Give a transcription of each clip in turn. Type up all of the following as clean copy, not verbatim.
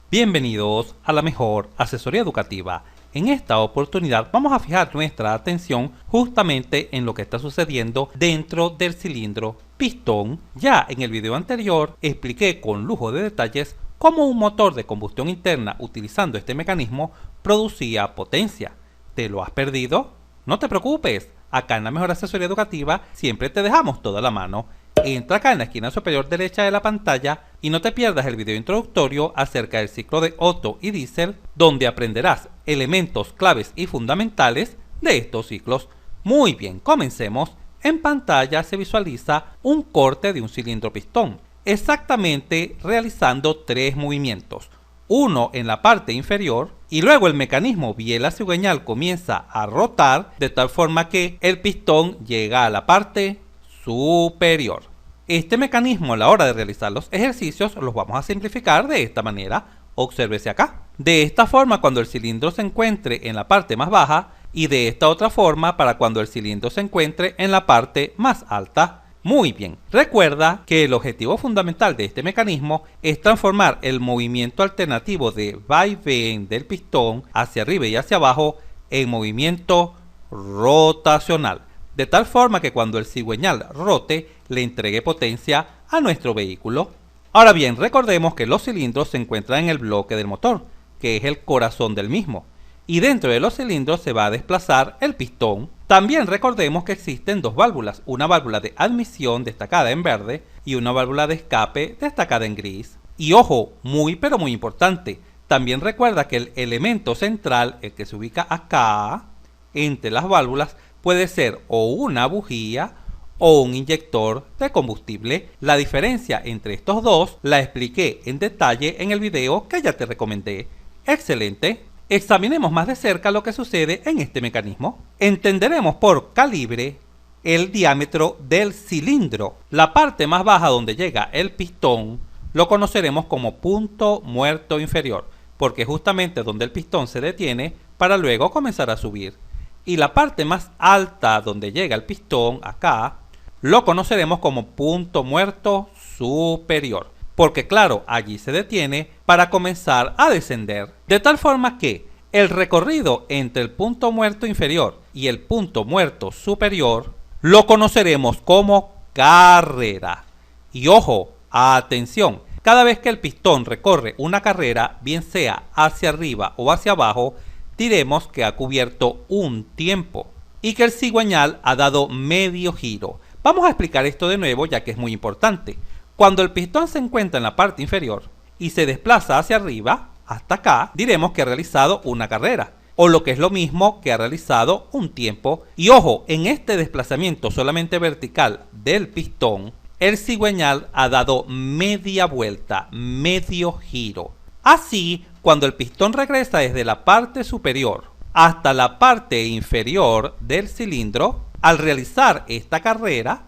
Bienvenidos a la mejor asesoría educativa. En esta oportunidad vamos a fijar nuestra atención justamente en lo que está sucediendo dentro del cilindro pistón. Ya en el video anterior expliqué con lujo de detalles cómo un motor de combustión interna utilizando este mecanismo producía potencia. ¿Te lo has perdido? No te preocupes, acá en la mejor asesoría educativa siempre te dejamos toda la mano. Entra acá en la esquina superior derecha de la pantalla y no te pierdas el video introductorio acerca del ciclo de Otto y Diesel, donde aprenderás elementos claves y fundamentales de estos ciclos. Muy bien, comencemos. En pantalla se visualiza un corte de un cilindro pistón, exactamente realizando tres movimientos. Uno en la parte inferior y luego el mecanismo biela cigüeñal comienza a rotar de tal forma que el pistón llega a la parte superior. Este mecanismo a la hora de realizar los ejercicios los vamos a simplificar de esta manera. Obsérvese acá. De esta forma cuando el cilindro se encuentre en la parte más baja y de esta otra forma para cuando el cilindro se encuentre en la parte más alta. Muy bien, recuerda que el objetivo fundamental de este mecanismo es transformar el movimiento alternativo de vaivén del pistón hacia arriba y hacia abajo en movimiento rotacional, de tal forma que cuando el cigüeñal rote le entregue potencia a nuestro vehículo. Ahora bien, recordemos que los cilindros se encuentran en el bloque del motor, que es el corazón del mismo, y dentro de los cilindros se va a desplazar el pistón. También recordemos que existen dos válvulas, una válvula de admisión destacada en verde y una válvula de escape destacada en gris. Y ojo, muy pero muy importante, también recuerda que el elemento central, el que se ubica acá, entre las válvulas, puede ser o una bujía o un inyector de combustible. La diferencia entre estos dos la expliqué en detalle en el video que ya te recomendé. Excelente. Examinemos más de cerca lo que sucede en este mecanismo. Entenderemos por calibre el diámetro del cilindro. La parte más baja donde llega el pistón lo conoceremos como punto muerto inferior, porque es justamente donde el pistón se detiene para luego comenzar a subir. Y la parte más alta donde llega el pistón, acá, lo conoceremos como punto muerto superior, porque claro, allí se detiene para comenzar a descender. De tal forma que el recorrido entre el punto muerto inferior y el punto muerto superior lo conoceremos como carrera. Y ojo, atención, cada vez que el pistón recorre una carrera, bien sea hacia arriba o hacia abajo, diremos que ha cubierto un tiempo y que el cigüeñal ha dado medio giro. Vamos a explicar esto de nuevo ya que es muy importante. Cuando el pistón se encuentra en la parte inferior y se desplaza hacia arriba, hasta acá, diremos que ha realizado una carrera, o lo que es lo mismo que ha realizado un tiempo. Y ojo, en este desplazamiento solamente vertical del pistón, el cigüeñal ha dado media vuelta, medio giro. Así, cuando el pistón regresa desde la parte superior hasta la parte inferior del cilindro, al realizar esta carrera,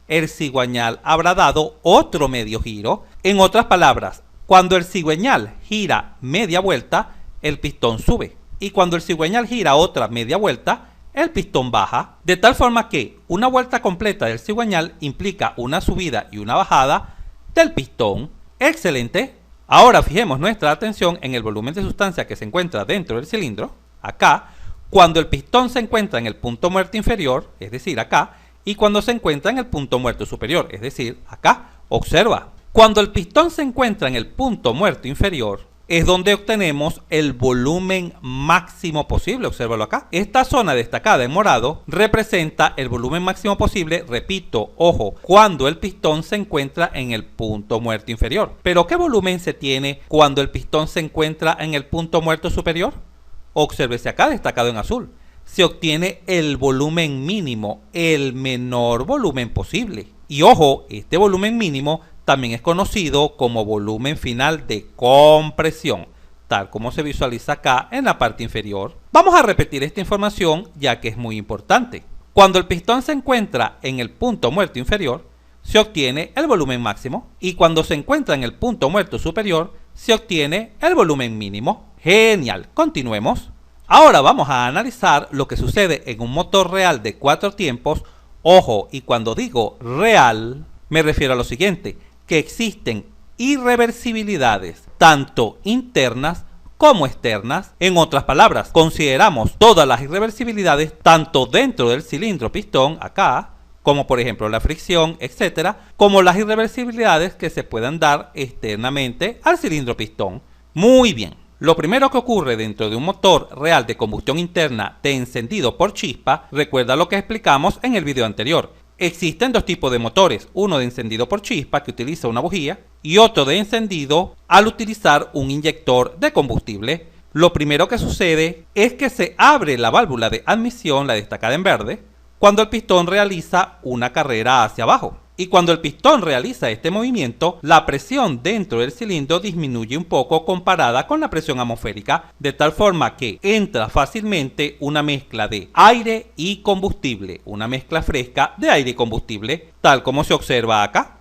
el cigüeñal habrá dado otro medio giro. En otras palabras, cuando el cigüeñal gira media vuelta, el pistón sube. Y cuando el cigüeñal gira otra media vuelta, el pistón baja. De tal forma que una vuelta completa del cigüeñal implica una subida y una bajada del pistón. Excelente. Ahora fijemos nuestra atención en el volumen de sustancia que se encuentra dentro del cilindro. Acá, cuando el pistón se encuentra en el punto muerto inferior, es decir, acá, y cuando se encuentra en el punto muerto superior, es decir, acá. Observa, cuando el pistón se encuentra en el punto muerto inferior, es donde obtenemos el volumen máximo posible. Obsérvalo acá. Esta zona destacada en morado representa el volumen máximo posible, repito, ojo, cuando el pistón se encuentra en el punto muerto inferior. ¿Pero qué volumen se tiene cuando el pistón se encuentra en el punto muerto superior? Obsérvese acá destacado en azul. Se obtiene el volumen mínimo, el menor volumen posible. Y ojo, este volumen mínimo también es conocido como volumen final de compresión, tal como se visualiza acá en la parte inferior. Vamos a repetir esta información ya que es muy importante. Cuando el pistón se encuentra en el punto muerto inferior, se obtiene el volumen máximo, y cuando se encuentra en el punto muerto superior, se obtiene el volumen mínimo. Genial, continuemos. Ahora vamos a analizar lo que sucede en un motor real de 4 tiempos. Ojo, y cuando digo real, me refiero a lo siguiente, que existen irreversibilidades, tanto internas como externas. En otras palabras, consideramos todas las irreversibilidades tanto dentro del cilindro pistón, acá, como por ejemplo la fricción, etcétera, como las irreversibilidades que se puedan dar externamente al cilindro pistón. Muy bien. Lo primero que ocurre dentro de un motor real de combustión interna de encendido por chispa, recuerda lo que explicamos en el video anterior. Existen dos tipos de motores, uno de encendido por chispa que utiliza una bujía y otro de encendido al utilizar un inyector de combustible. Lo primero que sucede es que se abre la válvula de admisión, la destacada en verde, cuando el pistón realiza una carrera hacia abajo. Y cuando el pistón realiza este movimiento, la presión dentro del cilindro disminuye un poco comparada con la presión atmosférica, de tal forma que entra fácilmente una mezcla de aire y combustible, una mezcla fresca de aire y combustible, tal como se observa acá.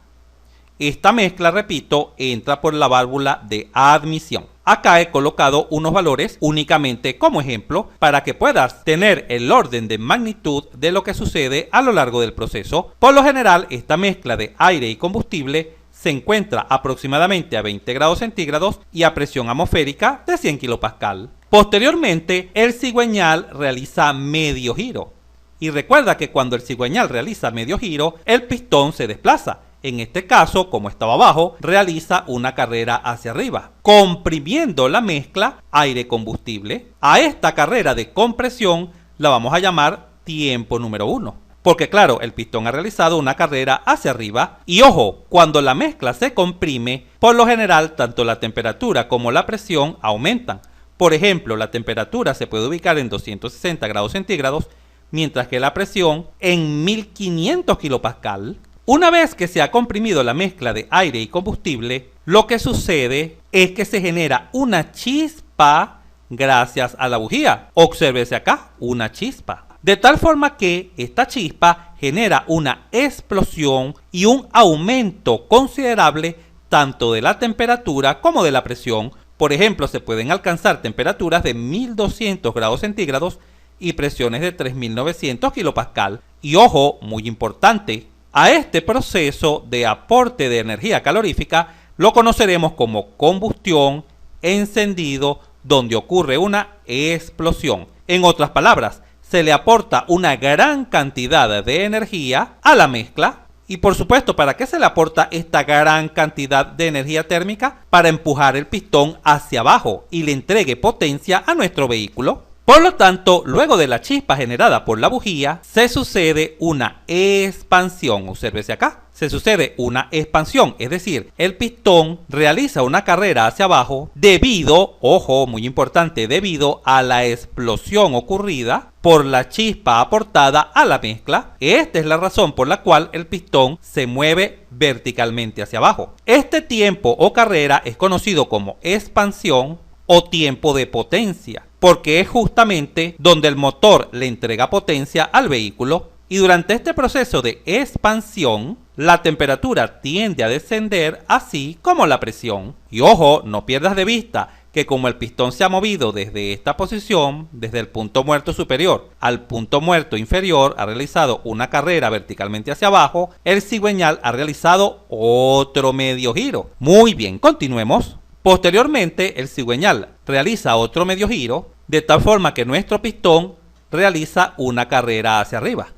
Esta mezcla, repito, entra por la válvula de admisión. Acá he colocado unos valores únicamente como ejemplo para que puedas tener el orden de magnitud de lo que sucede a lo largo del proceso. Por lo general, esta mezcla de aire y combustible se encuentra aproximadamente a 20 grados centígrados y a presión atmosférica de 100 kPa. Posteriormente, el cigüeñal realiza medio giro. Y recuerda que cuando el cigüeñal realiza medio giro, el pistón se desplaza. En este caso, como estaba abajo, realiza una carrera hacia arriba, comprimiendo la mezcla aire-combustible. A esta carrera de compresión la vamos a llamar tiempo número 1. Porque claro, el pistón ha realizado una carrera hacia arriba. Y ojo, cuando la mezcla se comprime, por lo general, tanto la temperatura como la presión aumentan. Por ejemplo, la temperatura se puede ubicar en 260 grados centígrados, mientras que la presión en 1500 kilopascal. Una vez que se ha comprimido la mezcla de aire y combustible, lo que sucede es que se genera una chispa gracias a la bujía. Obsérvese acá, una chispa. De tal forma que esta chispa genera una explosión y un aumento considerable tanto de la temperatura como de la presión. Por ejemplo, se pueden alcanzar temperaturas de 1200 grados centígrados y presiones de 3900 kilopascal. Y ojo, muy importante, a este proceso de aporte de energía calorífica lo conoceremos como combustión, encendido, donde ocurre una explosión. En otras palabras, se le aporta una gran cantidad de energía a la mezcla. Y por supuesto, ¿para qué se le aporta esta gran cantidad de energía térmica? Para empujar el pistón hacia abajo y le entregue potencia a nuestro vehículo. Por lo tanto, luego de la chispa generada por la bujía, se sucede una expansión. Obsérvese acá. Se sucede una expansión, es decir, el pistón realiza una carrera hacia abajo debido, ojo, muy importante, debido a la explosión ocurrida por la chispa aportada a la mezcla. Esta es la razón por la cual el pistón se mueve verticalmente hacia abajo. Este tiempo o carrera es conocido como expansión o tiempo de potencia, porque es justamente donde el motor le entrega potencia al vehículo. Y durante este proceso de expansión, la temperatura tiende a descender, así como la presión. Y ojo, no pierdas de vista que como el pistón se ha movido desde esta posición, desde el punto muerto superior al punto muerto inferior, ha realizado una carrera verticalmente hacia abajo, el cigüeñal ha realizado otro medio giro. Muy bien, continuemos. Posteriormente, el cigüeñal realiza otro medio giro, de tal forma que nuestro pistón realiza una carrera hacia arriba.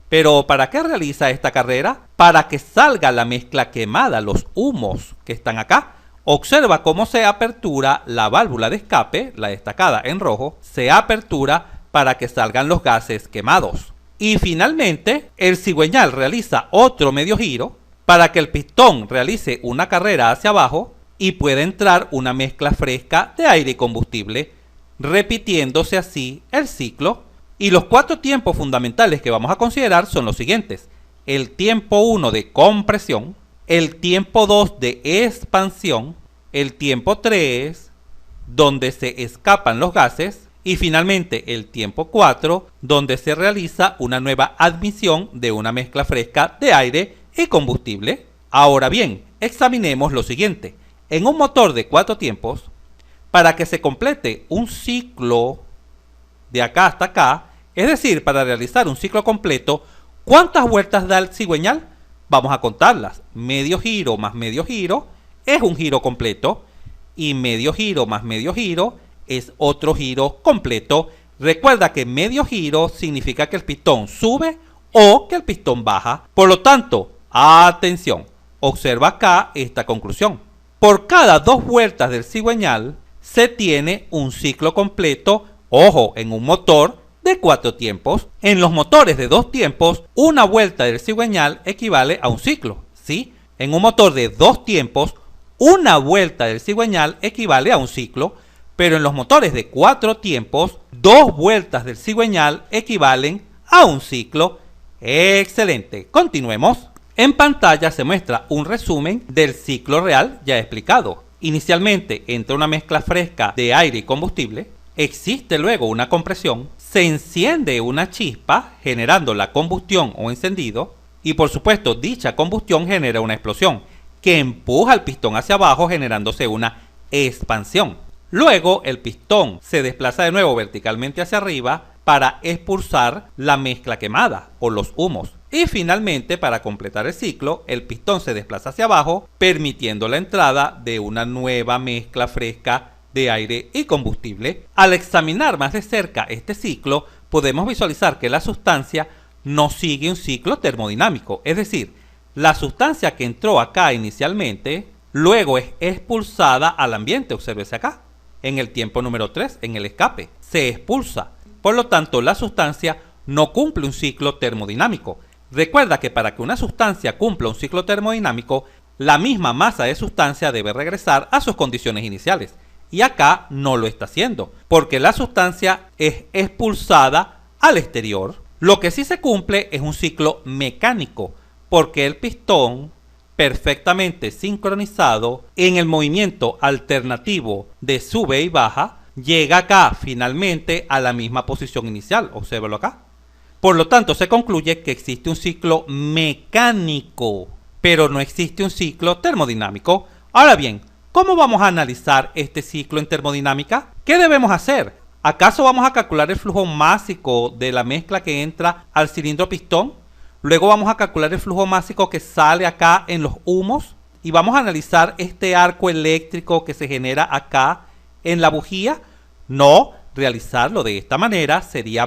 Pero ¿para qué realiza esta carrera? Para que salga la mezcla quemada, los humos que están acá. Observa cómo se apertura la válvula de escape, la destacada en rojo, se apertura para que salgan los gases quemados. Y finalmente, el cigüeñal realiza otro medio giro para que el pistón realice una carrera hacia abajo y pueda entrar una mezcla fresca de aire y combustible, repitiéndose así el ciclo. Y los 4 tiempos fundamentales que vamos a considerar son los siguientes: el tiempo 1 de compresión, el tiempo 2 de expansión, el tiempo 3 donde se escapan los gases y finalmente el tiempo 4 donde se realiza una nueva admisión de una mezcla fresca de aire y combustible. Ahora bien, examinemos lo siguiente. En un motor de 4 tiempos, para que se complete un ciclo de acá hasta acá, es decir, para realizar un ciclo completo, ¿cuántas vueltas da el cigüeñal? Vamos a contarlas. Medio giro más medio giro es un giro completo y medio giro más medio giro es otro giro completo. Recuerda que medio giro significa que el pistón sube o que el pistón baja. Por lo tanto, atención, observa acá esta conclusión. Por cada 2 vueltas del cigüeñal se tiene un ciclo completo, ojo, en un motor de 4 tiempos. En los motores de 2 tiempos, una vuelta del cigüeñal equivale a un ciclo, ¿sí? En un motor de 2 tiempos, una vuelta del cigüeñal equivale a un ciclo, pero en los motores de 4 tiempos, 2 vueltas del cigüeñal equivalen a un ciclo. Excelente, continuemos. En pantalla se muestra un resumen del ciclo real ya explicado. Inicialmente entra una mezcla fresca de aire y combustible, existe luego una compresión, se enciende una chispa generando la combustión o encendido y por supuesto dicha combustión genera una explosión que empuja al pistón hacia abajo generándose una expansión. Luego el pistón se desplaza de nuevo verticalmente hacia arriba para expulsar la mezcla quemada o los humos. Y finalmente, para completar el ciclo, el pistón se desplaza hacia abajo, permitiendo la entrada de una nueva mezcla fresca de aire y combustible. Al examinar más de cerca este ciclo, podemos visualizar que la sustancia no sigue un ciclo termodinámico, es decir, la sustancia que entró acá inicialmente, luego es expulsada al ambiente, obsérvese acá, en el tiempo número 3, en el escape, se expulsa. Por lo tanto, la sustancia no cumple un ciclo termodinámico. Recuerda que para que una sustancia cumpla un ciclo termodinámico, la misma masa de sustancia debe regresar a sus condiciones iniciales. Y acá no lo está haciendo, porque la sustancia es expulsada al exterior. Lo que sí se cumple es un ciclo mecánico, porque el pistón, perfectamente sincronizado en el movimiento alternativo de sube y baja, llega acá finalmente a la misma posición inicial. Obsérvalo acá. Por lo tanto, se concluye que existe un ciclo mecánico, pero no existe un ciclo termodinámico. Ahora bien, ¿cómo vamos a analizar este ciclo en termodinámica? ¿Qué debemos hacer? ¿Acaso vamos a calcular el flujo másico de la mezcla que entra al cilindro pistón? Luego vamos a calcular el flujo másico que sale acá en los humos y vamos a analizar este arco eléctrico que se genera acá en la bujía. No, realizarlo de esta manera sería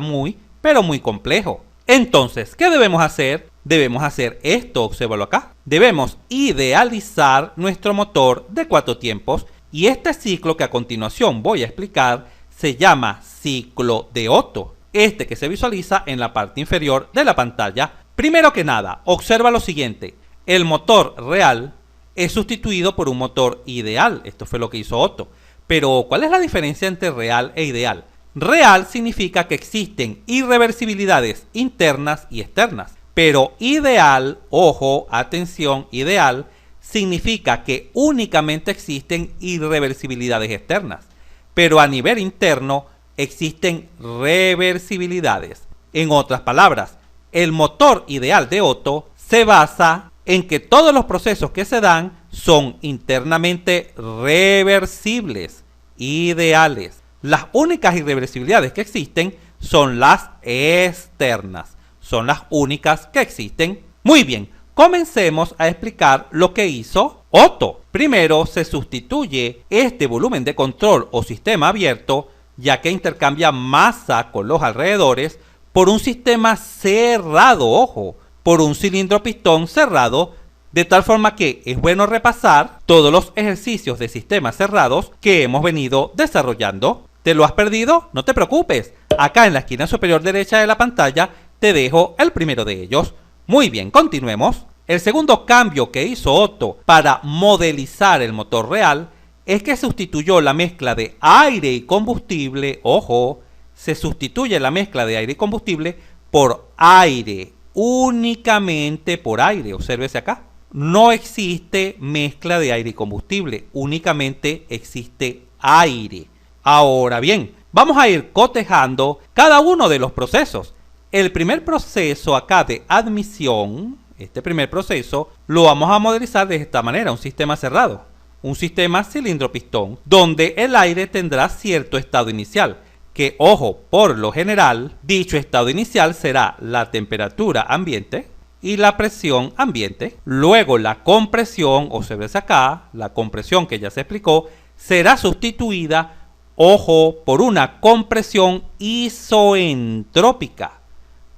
pero muy complejo. Entonces, ¿qué debemos hacer? Debemos hacer esto, obsérvalo acá. Debemos idealizar nuestro motor de 4 tiempos y este ciclo que a continuación voy a explicar se llama ciclo de Otto, este que se visualiza en la parte inferior de la pantalla. Primero que nada, observa lo siguiente, el motor real es sustituido por un motor ideal, esto fue lo que hizo Otto. Pero, ¿cuál es la diferencia entre real e ideal? Real significa que existen irreversibilidades internas y externas, pero ideal, ojo, atención, ideal, significa que únicamente existen irreversibilidades externas, pero a nivel interno existen reversibilidades. En otras palabras, el motor ideal de Otto se basa en que todos los procesos que se dan son internamente reversibles, ideales. Las únicas irreversibilidades que existen son las externas, son las únicas que existen. Muy bien, comencemos a explicar lo que hizo Otto. Primero se sustituye este volumen de control o sistema abierto, ya que intercambia masa con los alrededores, por un sistema cerrado, ojo, por un cilindro pistón cerrado, de tal forma que es bueno repasar todos los ejercicios de sistemas cerrados que hemos venido desarrollando. ¿Te lo has perdido? No te preocupes. Acá en la esquina superior derecha de la pantalla te dejo el primero de ellos. Muy bien, continuemos. El segundo cambio que hizo Otto para modelizar el motor real es que sustituyó la mezcla de aire y combustible, ojo, se sustituye la mezcla de aire y combustible por aire, únicamente por aire, obsérvese acá. No existe mezcla de aire y combustible, únicamente existe aire. Ahora bien, vamos a ir cotejando cada uno de los procesos. El primer proceso acá de admisión, este primer proceso, lo vamos a modelizar de esta manera, un sistema cerrado, un sistema cilindro-pistón, donde el aire tendrá cierto estado inicial, que, ojo, por lo general, dicho estado inicial será la temperatura ambiente, y la presión ambiente. Luego la compresión, obsérvese acá, la compresión que ya se explicó, será sustituida, ojo, por una compresión isoentrópica.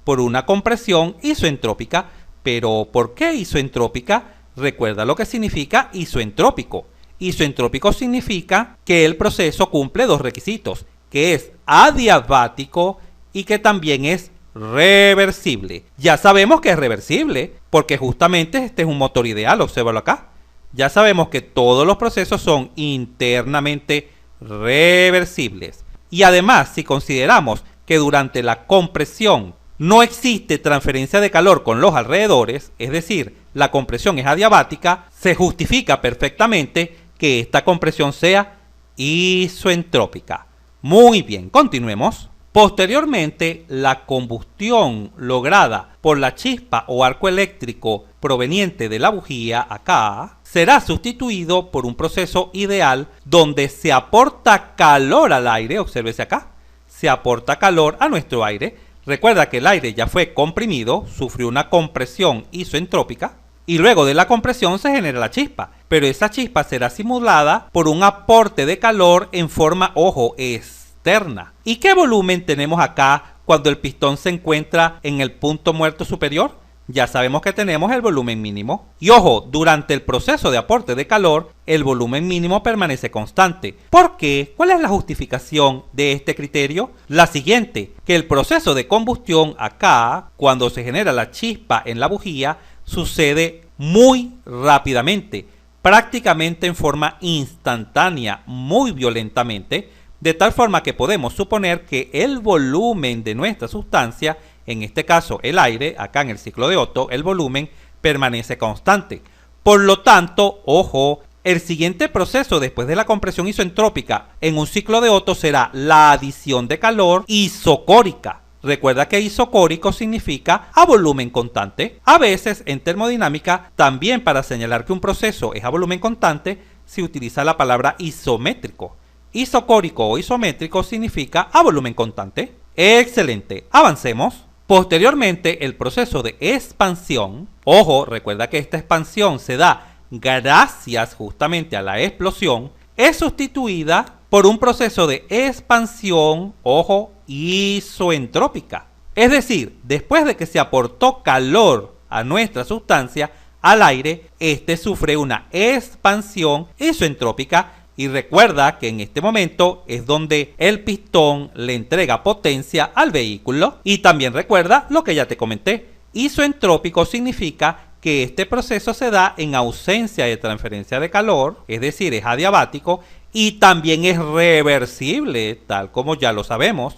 Por una compresión isoentrópica. Pero ¿por qué isoentrópica? Recuerda lo que significa isoentrópico. Isoentrópico significa que el proceso cumple dos requisitos, que es adiabático y que también es reversible. Ya sabemos que es reversible, porque justamente este es un motor ideal, obsérvalo acá. Ya sabemos que todos los procesos son internamente reversibles. Y además, si consideramos que durante la compresión no existe transferencia de calor con los alrededores, es decir, la compresión es adiabática, se justifica perfectamente que esta compresión sea isoentrópica. Muy bien, continuemos. Posteriormente, la combustión lograda por la chispa o arco eléctrico proveniente de la bujía, acá, será sustituido por un proceso ideal donde se aporta calor al aire, obsérvese acá, se aporta calor a nuestro aire. Recuerda que el aire ya fue comprimido, sufrió una compresión isoentrópica y luego de la compresión se genera la chispa, pero esa chispa será simulada por un aporte de calor en forma, ojo, externa. ¿Y qué volumen tenemos acá cuando el pistón se encuentra en el punto muerto superior? Ya sabemos que tenemos el volumen mínimo. Y ojo, durante el proceso de aporte de calor, el volumen mínimo permanece constante. ¿Por qué? ¿Cuál es la justificación de este criterio? La siguiente, que el proceso de combustión acá, cuando se genera la chispa en la bujía, sucede muy rápidamente, prácticamente en forma instantánea, muy violentamente, de tal forma que podemos suponer que el volumen de nuestra sustancia, en este caso el aire, acá en el ciclo de Otto, el volumen permanece constante. Por lo tanto, ojo, el siguiente proceso después de la compresión isoentrópica en un ciclo de Otto será la adición de calor isocórica. Recuerda que isocórico significa a volumen constante. A veces en termodinámica, también para señalar que un proceso es a volumen constante, se utiliza la palabra isométrico. Isocórico o isométrico significa a volumen constante. Excelente, avancemos. Posteriormente, el proceso de expansión, ojo, recuerda que esta expansión se da gracias justamente a la explosión, es sustituida por un proceso de expansión, ojo, isoentrópica. Es decir, después de que se aportó calor a nuestra sustancia, al aire, este sufre una expansión isoentrópica. Y recuerda que en este momento es donde el pistón le entrega potencia al vehículo. Y también recuerda lo que ya te comenté. Isoentrópico significa que este proceso se da en ausencia de transferencia de calor, es decir, es adiabático y también es reversible, tal como ya lo sabemos.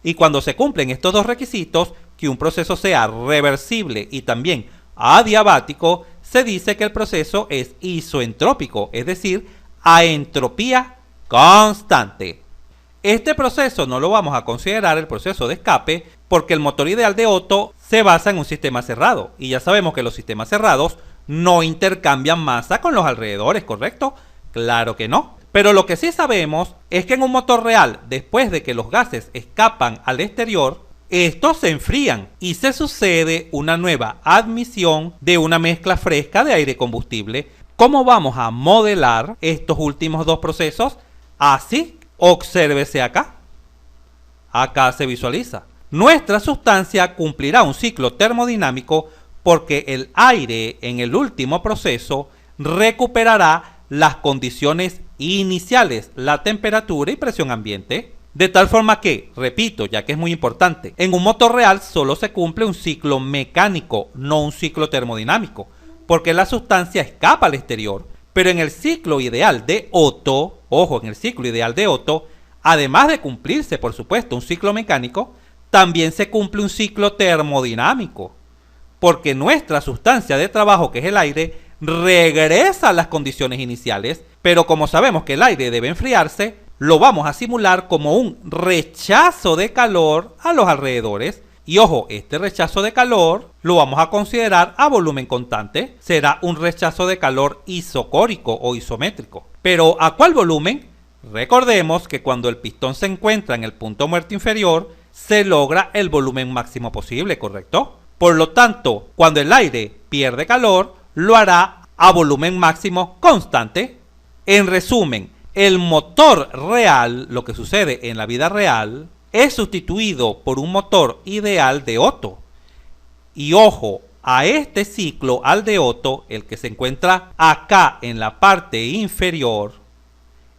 Y cuando se cumplen estos dos requisitos, que un proceso sea reversible y también adiabático, se dice que el proceso es isoentrópico, es decir, a entropía constante. Este proceso no lo vamos a considerar el proceso de escape porque el motor ideal de Otto se basa en un sistema cerrado y ya sabemos que los sistemas cerrados no intercambian masa con los alrededores, ¿correcto? Claro que no. Pero lo que sí sabemos es que en un motor real, después de que los gases escapan al exterior, estos se enfrían y se sucede una nueva admisión de una mezcla fresca de aire combustible. ¿Cómo vamos a modelar estos últimos dos procesos? Así, obsérvese acá. Acá se visualiza. Nuestra sustancia cumplirá un ciclo termodinámico porque el aire en el último proceso recuperará las condiciones iniciales, la temperatura y presión ambiente. De tal forma que, repito, ya que es muy importante, en un motor real solo se cumple un ciclo mecánico, no un ciclo termodinámico, porque la sustancia escapa al exterior. Pero en el ciclo ideal de Otto, ojo, en el ciclo ideal de Otto, además de cumplirse, por supuesto, un ciclo mecánico, también se cumple un ciclo termodinámico, porque nuestra sustancia de trabajo, que es el aire, regresa a las condiciones iniciales, pero como sabemos que el aire debe enfriarse, lo vamos a simular como un rechazo de calor a los alrededores. Y ojo, este rechazo de calor lo vamos a considerar a volumen constante. Será un rechazo de calor isocórico o isométrico. ¿Pero a cuál volumen? Recordemos que cuando el pistón se encuentra en el punto muerto inferior, se logra el volumen máximo posible, ¿correcto? Por lo tanto, cuando el aire pierde calor, lo hará a volumen máximo constante. En resumen, el motor real, lo que sucede en la vida real, es sustituido por un motor ideal de Otto. Y ojo, a este ciclo, al de Otto, el que se encuentra acá en la parte inferior,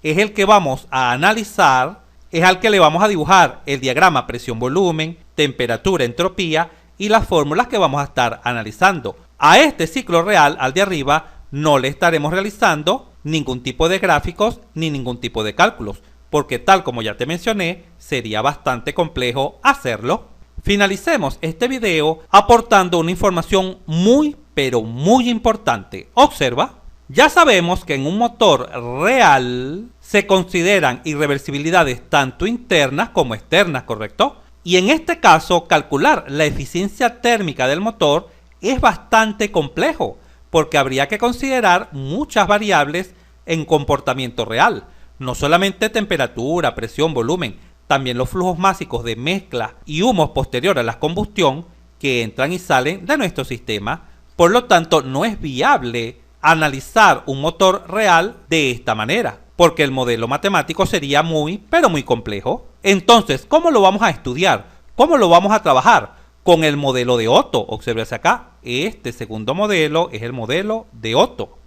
es el que vamos a analizar, es al que le vamos a dibujar el diagrama presión-volumen, temperatura, entropía y las fórmulas que vamos a estar analizando. A este ciclo real, al de arriba, no le estaremos realizando ningún tipo de gráficos ni ningún tipo de cálculos, porque tal como ya te mencioné, sería bastante complejo hacerlo. Finalicemos este video aportando una información muy pero muy importante. Observa, ya sabemos que en un motor real se consideran irreversibilidades tanto internas como externas, ¿correcto? Y en este caso, calcular la eficiencia térmica del motor es bastante complejo, porque habría que considerar muchas variables en comportamiento real, no solamente temperatura, presión, volumen, también los flujos másicos de mezcla y humos posterior a la combustión que entran y salen de nuestro sistema. Por lo tanto, no es viable analizar un motor real de esta manera, porque el modelo matemático sería muy, pero muy complejo. Entonces, ¿cómo lo vamos a estudiar? ¿Cómo lo vamos a trabajar? Con el modelo de Otto. Observe acá, este segundo modelo es el modelo de Otto,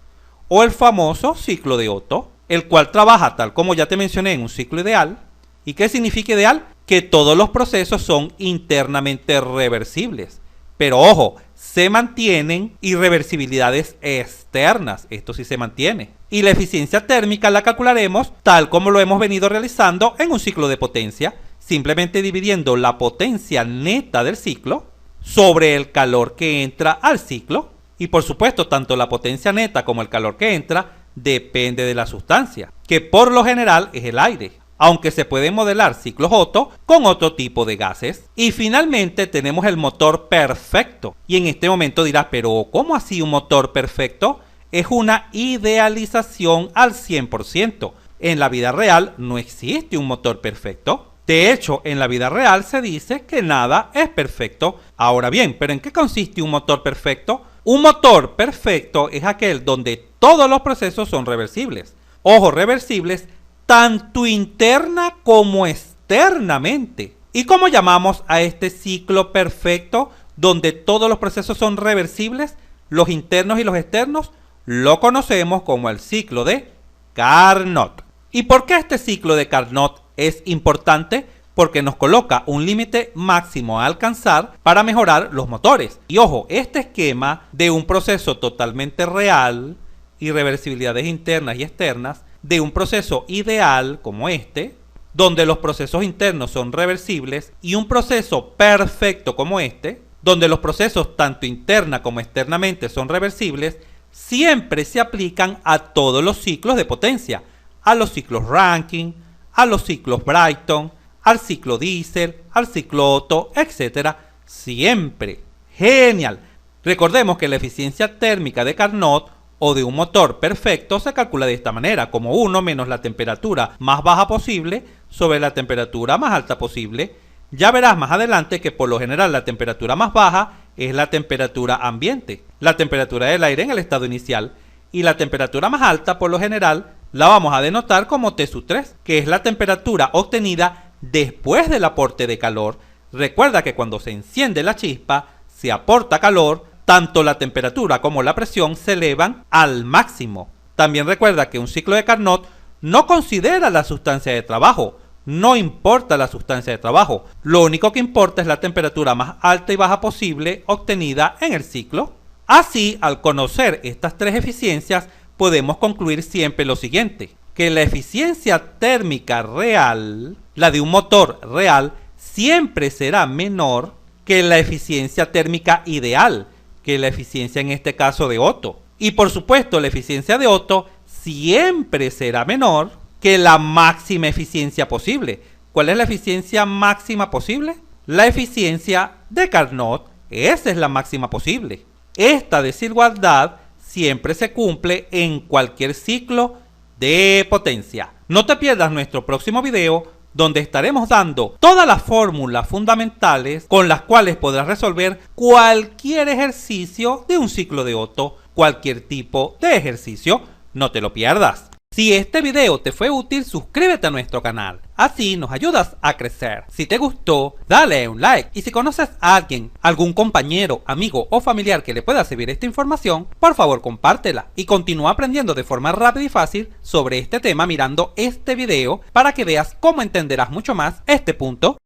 o el famoso ciclo de Otto, el cual trabaja, tal como ya te mencioné, en un ciclo ideal. ¿Y qué significa ideal? Que todos los procesos son internamente reversibles. Pero ojo, se mantienen irreversibilidades externas. Esto sí se mantiene. Y la eficiencia térmica la calcularemos tal como lo hemos venido realizando en un ciclo de potencia, simplemente dividiendo la potencia neta del ciclo sobre el calor que entra al ciclo. Y por supuesto, tanto la potencia neta como el calor que entra depende de la sustancia, que por lo general es el aire, aunque se pueden modelar ciclos Otto con otro tipo de gases. Y finalmente tenemos el motor perfecto. Y en este momento dirás, pero ¿cómo así un motor perfecto? Es una idealización al 100%. En la vida real no existe un motor perfecto. De hecho, en la vida real se dice que nada es perfecto. Ahora bien, ¿pero en qué consiste un motor perfecto? Un motor perfecto es aquel donde todos los procesos son reversibles. Ojo, reversibles tanto interna como externamente. ¿Y cómo llamamos a este ciclo perfecto donde todos los procesos son reversibles, los internos y los externos? Lo conocemos como el ciclo de Carnot. ¿Y por qué este ciclo de Carnot es importante? Porque nos coloca un límite máximo a alcanzar para mejorar los motores. Y ojo, este esquema de un proceso totalmente real, irreversibilidades internas y externas, de un proceso ideal como este, donde los procesos internos son reversibles, y un proceso perfecto como este, donde los procesos tanto interna como externamente son reversibles, siempre se aplican a todos los ciclos de potencia, a los ciclos Rankine, a los ciclos Brayton, al ciclo Diesel, al ciclo Otto, etc. Siempre. Genial. Recordemos que la eficiencia térmica de Carnot o de un motor perfecto se calcula de esta manera, como 1 menos la temperatura más baja posible sobre la temperatura más alta posible. Ya verás más adelante que por lo general la temperatura más baja es la temperatura ambiente, la temperatura del aire en el estado inicial, y la temperatura más alta por lo general la vamos a denotar como T-3, que es la temperatura obtenida después del aporte de calor. Recuerda que cuando se enciende la chispa, se aporta calor, tanto la temperatura como la presión se elevan al máximo. También recuerda que un ciclo de Carnot no considera la sustancia de trabajo, no importa la sustancia de trabajo, lo único que importa es la temperatura más alta y baja posible obtenida en el ciclo. Así, al conocer estas tres eficiencias, podemos concluir siempre lo siguiente, que la eficiencia térmica real, la de un motor real, siempre será menor que la eficiencia térmica ideal, que la eficiencia en este caso de Otto. Y por supuesto, la eficiencia de Otto siempre será menor que la máxima eficiencia posible. ¿Cuál es la eficiencia máxima posible? La eficiencia de Carnot. Esa es la máxima posible. Esta desigualdad siempre se cumple en cualquier ciclo de potencia. No te pierdas nuestro próximo video donde estaremos dando todas las fórmulas fundamentales con las cuales podrás resolver cualquier ejercicio de un ciclo de Otto, cualquier tipo de ejercicio. No te lo pierdas. Si este video te fue útil, suscríbete a nuestro canal, así nos ayudas a crecer. Si te gustó, dale un like, y si conoces a alguien, algún compañero, amigo o familiar que le pueda servir esta información, por favor compártela y continúa aprendiendo de forma rápida y fácil sobre este tema mirando este video para que veas cómo entenderás mucho más este punto